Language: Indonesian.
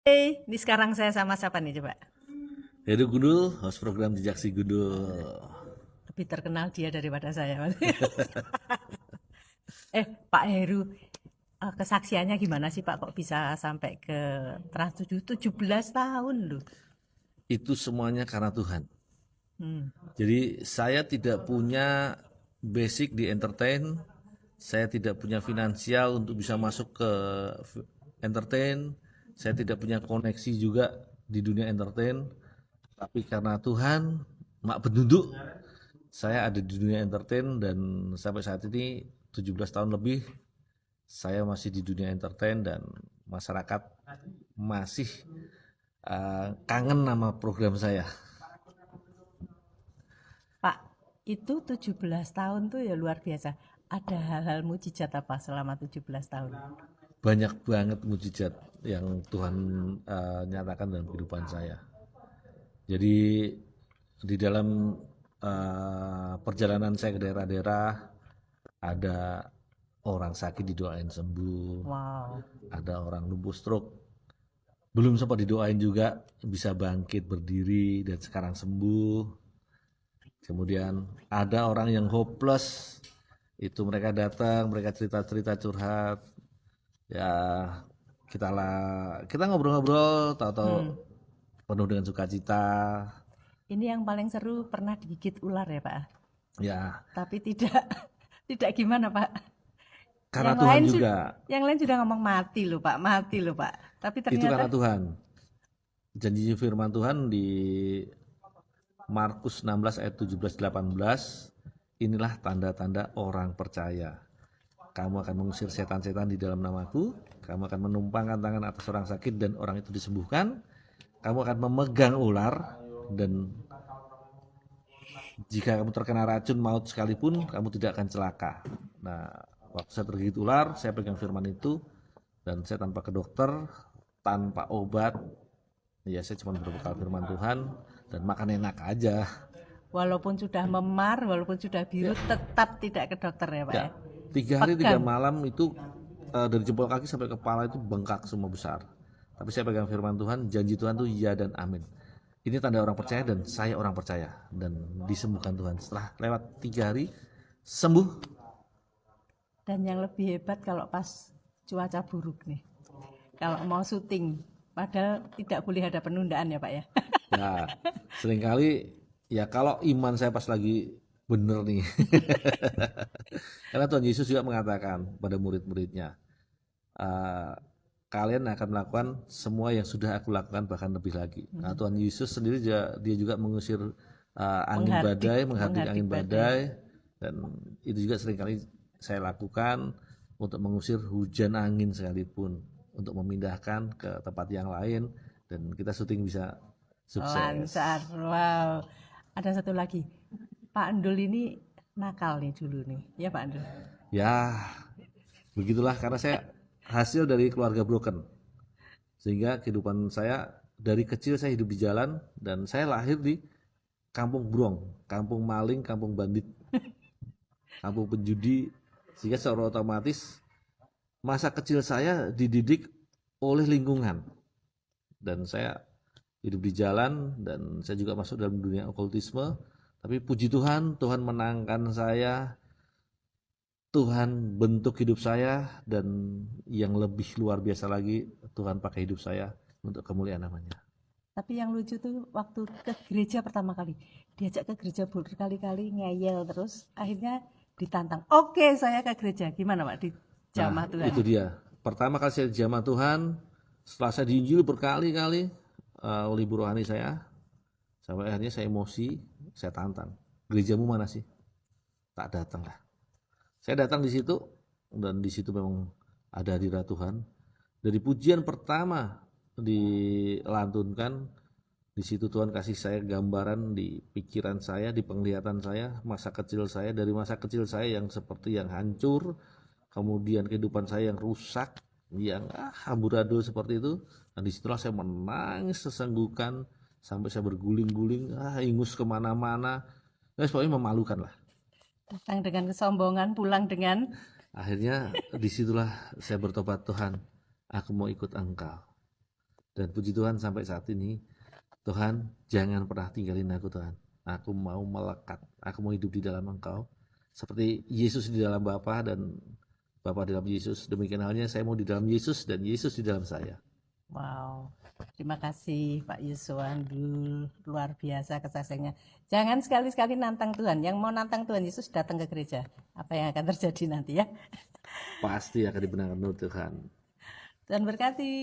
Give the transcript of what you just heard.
Ini sekarang saya sama siapa nih coba? Heru Gundul, host program Jejak Si Gundul. Lebih terkenal dia daripada saya. Pak Heru, kesaksiannya gimana sih Pak kok bisa sampai ke Trans 7 17 tahun loh. Itu semuanya karena Tuhan. Hmm. Jadi saya tidak punya basic di entertain, saya tidak punya finansial untuk bisa masuk ke entertain, saya tidak punya koneksi juga di dunia entertain, tapi karena Tuhan, mak penduduk, saya ada di dunia entertain dan sampai saat ini 17 tahun lebih saya masih di dunia entertain dan masyarakat masih kangen nama program saya. Pak, itu 17 tahun tuh ya luar biasa. Ada hal-hal mujizat apa selama 17 tahun? Banyak banget mujizat yang Tuhan nyatakan dalam kehidupan saya. Jadi di dalam perjalanan saya ke daerah-daerah ada orang sakit didoain sembuh, Wow. ada orang lumpuh stroke belum sempat didoain juga bisa bangkit berdiri dan sekarang sembuh. Kemudian ada orang yang hopeless, itu mereka datang, mereka cerita-cerita curhat, ya kita ngobrol-ngobrol, tahu-tahu penuh dengan sukacita, Ini yang paling seru pernah digigit ular ya Pak? ya Tapi tidak tidak gimana Pak? karena Yang Tuhan lain juga, yang lain sudah ngomong mati loh Pak. Tapi itu ternyata karena Tuhan. Janji firman Tuhan di Markus 16 ayat 17-18, inilah tanda-tanda orang percaya. Kamu akan mengusir setan-setan di dalam namaku, kamu akan menumpangkan tangan atas orang sakit dan orang itu disembuhkan, kamu akan memegang ular dan jika kamu terkena racun maut sekalipun kamu tidak akan celaka. Nah, waktu saya tergigit ular, saya pegang firman itu dan saya tanpa ke dokter, tanpa obat, ya saya cuma berbekal firman Tuhan dan makan enak aja. walaupun sudah memar, walaupun sudah biru, tetap tidak ke dokter ya Pak Ya, ya. 3 hari 3 Pegang. malam itu dari jempol kaki sampai kepala itu bengkak semua besar. Tapi saya pegang firman Tuhan, janji Tuhan itu ya dan amin. Ini tanda orang percaya dan saya orang percaya dan disembuhkan Tuhan. Setelah lewat 3 hari sembuh. Dan yang lebih hebat kalau pas cuaca buruk nih. Kalau mau syuting, padahal tidak boleh ada penundaan ya Pak ya. Ya seringkali ya kalau iman saya pas lagi bener nih. Karena Tuhan Yesus juga mengatakan pada murid-muridnya, uh, kalian akan melakukan semua yang sudah aku lakukan bahkan lebih lagi. Nah, Tuhan Yesus sendiri dia juga mengusir angin Menghardik, badai, menghardik menghardik angin badai. badai dan itu juga seringkali saya lakukan untuk mengusir hujan angin sekalipun untuk memindahkan ke tempat yang lain dan kita syuting bisa Lancar, sukses. wow. Ada satu lagi, Pak Endul ini nakal nih dulu nih, ya Pak Endul. Ya, begitulah karena saya hasil dari keluarga broken. Sehingga kehidupan saya dari kecil saya hidup di jalan dan saya lahir di kampung Brong, kampung maling, kampung bandit, kampung penjudi. Sehingga secara otomatis masa kecil saya dididik oleh lingkungan dan saya hidup di jalan dan saya juga masuk dalam dunia okultisme. Tapi puji Tuhan, Tuhan menangkan saya, Tuhan bentuk hidup saya dan yang lebih luar biasa lagi Tuhan pakai hidup saya untuk kemuliaan namanya. Tapi yang lucu tuh waktu ke gereja pertama kali, diajak ke gereja berkali-kali ngeyel terus, akhirnya ditantang. Oke, saya ke gereja. Gimana Pak di Nah jamah Tuhan? itu dia. Pertama kali saya dijamah Tuhan, setelah saya diinjil berkali-kali oleh ibu rohani saya, sampai akhirnya saya emosi, saya tantang. Gerejamu mana sih? Tak datang lah. Saya datang di situ dan di situ memang ada hadirat Tuhan. Dari pujian pertama dilantunkan, di situ Tuhan kasih saya gambaran di pikiran saya, di penglihatan saya, masa kecil saya, dari masa kecil saya yang seperti yang hancur, kemudian kehidupan saya yang rusak, yang amburadul seperti itu, dan disitulah saya menangis sesenggukan, sampai saya berguling-guling, ingus kemana-mana, pokoknya memalukan lah. Datang dengan kesombongan, pulang dengan Akhirnya disitulah saya bertobat, Tuhan, aku mau ikut Engkau. Dan puji Tuhan sampai saat ini, Tuhan jangan pernah tinggalin aku Tuhan. Aku mau melekat, aku mau hidup di dalam Engkau. Seperti Yesus di dalam Bapa dan Bapa di dalam Yesus. Demikian halnya saya mau di dalam Yesus dan Yesus di dalam saya. Wow, terima kasih Pak Yuswan Dul, luar biasa kesaksiannya. Jangan sekali-sekali nantang Tuhan. Yang mau nantang Tuhan Yesus datang ke gereja. Apa yang akan terjadi nanti ya? Pasti akan dibenarkan oleh Tuhan. Tuhan berkati.